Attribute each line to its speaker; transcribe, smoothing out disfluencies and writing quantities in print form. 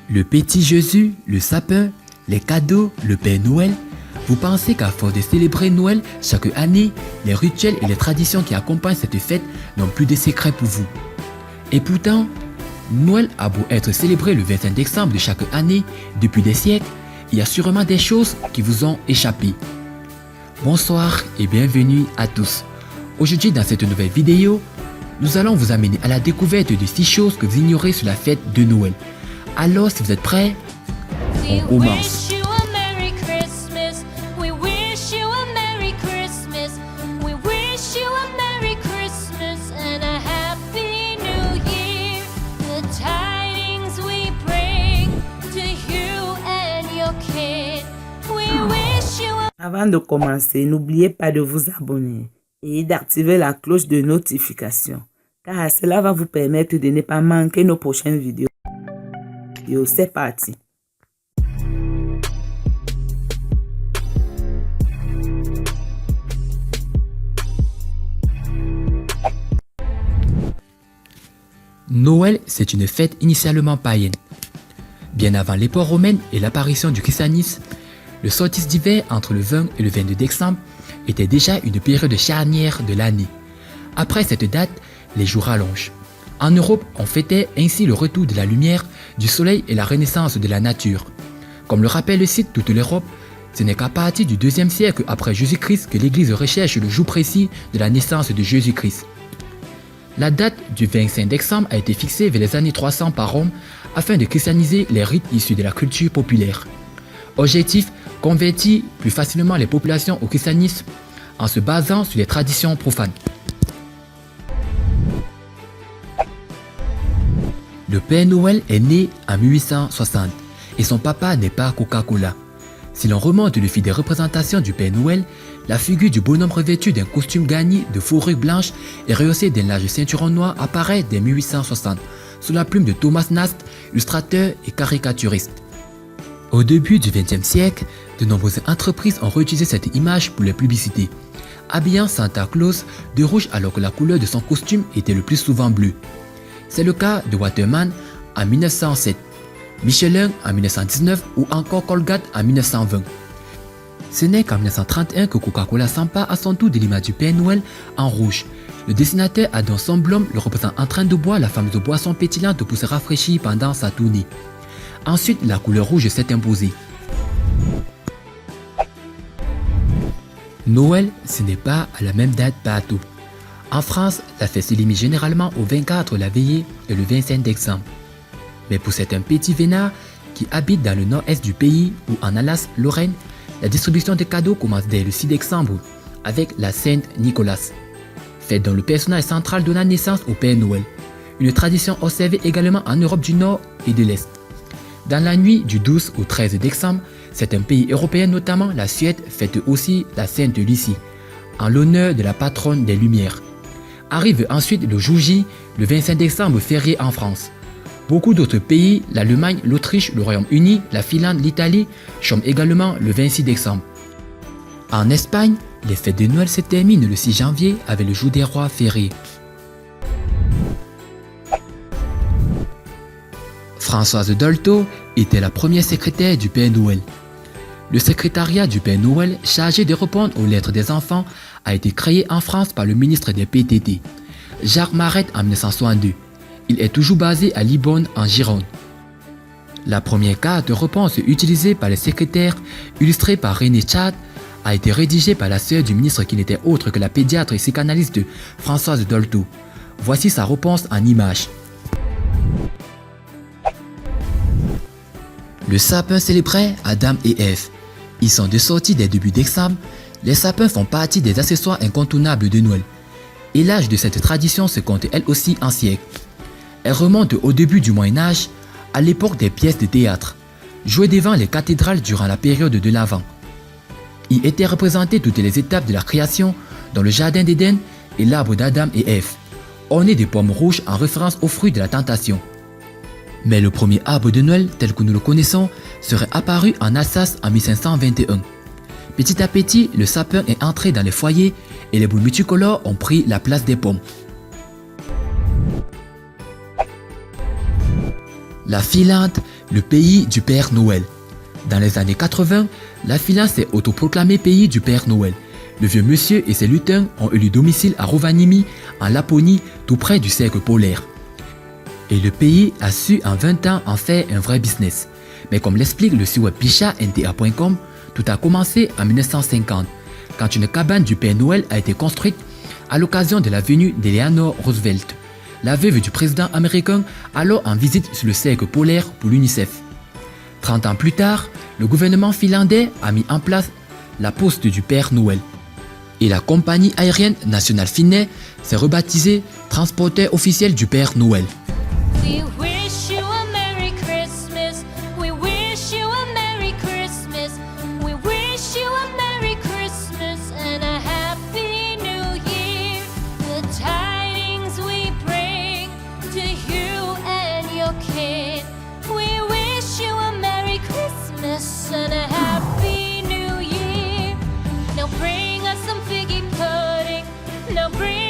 Speaker 1: Le petit Jésus, le sapin, les cadeaux, le Père Noël. Vous pensez qu'à force de célébrer Noël chaque année, les rituels et les traditions qui accompagnent cette fête n'ont plus de secrets pour vous. Et pourtant, Noël a beau être célébré le 25 décembre de chaque année depuis des siècles, il y a sûrement des choses qui vous ont échappé. Bonsoir et bienvenue à tous. Aujourd'hui dans cette nouvelle vidéo, nous allons vous amener à la découverte de 6 choses que vous ignorez sur la fête de Noël. Alors si vous êtes prêts, on commence.
Speaker 2: Avant de commencer, n'oubliez pas de vous abonner et d'activer la cloche de notification, car cela va vous permettre de ne pas manquer nos prochaines vidéos. C'est parti!
Speaker 1: Noël, c'est une fête initialement païenne. Bien avant l'époque romaine et l'apparition du christianisme, le solstice d'hiver entre le 20 et le 22 décembre était déjà une période charnière de l'année. Après cette date, les jours rallongent. En Europe, on fêtait ainsi le retour de la lumière, du soleil et la renaissance de la nature. Comme le rappelle le site Toute l'Europe, ce n'est qu'à partir du 2e siècle après Jésus-Christ que l'Église recherche le jour précis de la naissance de Jésus-Christ. La date du 25 décembre a été fixée vers les années 300 par Rome afin de christianiser les rites issus de la culture populaire. Objectif, convertir plus facilement les populations au christianisme en se basant sur les traditions profanes. Le Père Noël est né en 1860 et son papa n'est pas Coca-Cola. Si l'on remonte le fil des représentations du Père Noël, la figure du bonhomme revêtu d'un costume garni de fourrure blanche et rehaussé d'un large ceinturon noir apparaît dès 1860 sous la plume de Thomas Nast, illustrateur et caricaturiste. Au début du XXe siècle, de nombreuses entreprises ont réutilisé cette image pour les publicités, habillant Santa Claus de rouge alors que la couleur de son costume était le plus souvent bleue. C'est le cas de Waterman en 1907, Michelin en 1919 ou encore Colgate en 1920. Ce n'est qu'en 1931 que Coca-Cola s'empare à son tour de l'image du Père Noël en rouge. Le dessinateur Adam Somblom le représente en train de boire la fameuse boisson pétillante pour se rafraîchir pendant sa tournée. Ensuite, la couleur rouge s'est imposée. Noël, ce n'est pas à la même date partout. En France, la fête se limite généralement au 24 la veillée et le 25 décembre. Mais pour certains petits vénards qui habitent dans le nord-est du pays ou en Alsace-Lorraine, la distribution des cadeaux commence dès le 6 décembre avec la Saint-Nicolas, fête dont le personnage central donna naissance au Père Noël, une tradition observée également en Europe du Nord et de l'Est. Dans la nuit du 12 au 13 décembre, certains pays européens, notamment la Suède, fêtent aussi la Sainte Lucie, en l'honneur de la patronne des Lumières. Arrive ensuite le jour J, le 25 décembre férié en France. Beaucoup d'autres pays, l'Allemagne, l'Autriche, le Royaume-Uni, la Finlande, l'Italie, chôment également le 26 décembre. En Espagne, les fêtes de Noël se terminent le 6 janvier avec le jour des rois férié. Françoise Dolto était la première secrétaire du Père Noël. Le secrétariat du Père Noël, chargé de répondre aux lettres des enfants, a été créé en France par le ministre des PTT, Jacques Marette en 1962. Il est toujours basé à Libourne en Gironde. La première carte de réponse utilisée par les secrétaires, illustrée par René Chad, a été rédigée par la sœur du ministre qui n'était autre que la pédiatre et psychanalyste Françoise Dolto. Voici sa réponse en images. Le sapin célébrait Adam et Ève. Ils sont de sortie dès début décembre. Les sapins font partie des accessoires incontournables de Noël. Et l'âge de cette tradition se compte elle aussi en siècles. Elle remonte au début du Moyen-Âge, à l'époque des pièces de théâtre, jouées devant les cathédrales durant la période de l'Avent. Y étaient représentées toutes les étapes de la création, dont le jardin d'Éden et l'arbre d'Adam et Ève, orné de pommes rouges en référence aux fruits de la tentation. Mais le premier arbre de Noël tel que nous le connaissons serait apparu en Alsace en 1521. Petit à petit, le sapin est entré dans les foyers et les boules multicolores ont pris la place des pommes. La Finlande, le pays du Père Noël. Dans les années 80, la Finlande s'est autoproclamée pays du Père Noël. Le vieux monsieur et ses lutins ont eu domicile à Rovaniemi, en Laponie, tout près du cercle polaire. Et le pays a su en 20 ans en faire un vrai business. Mais comme l'explique le site web pisha.nta.com, tout a commencé en 1950, quand une cabane du Père Noël a été construite à l'occasion de la venue d'Eleanor Roosevelt, la veuve du président américain alors en visite sur le cercle polaire pour l'UNICEF. 30 ans plus tard, le gouvernement finlandais a mis en place la poste du Père Noël. Et la compagnie aérienne nationale finnaise s'est rebaptisée Transporteur officiel du Père Noël.
Speaker 3: We wish you a Merry Christmas. We wish you a Merry Christmas. We wish you a Merry Christmas and a Happy New Year. The tidings we bring to you and your kid. We wish you a Merry Christmas and a Happy New Year. Now bring us some figgy pudding. Now bring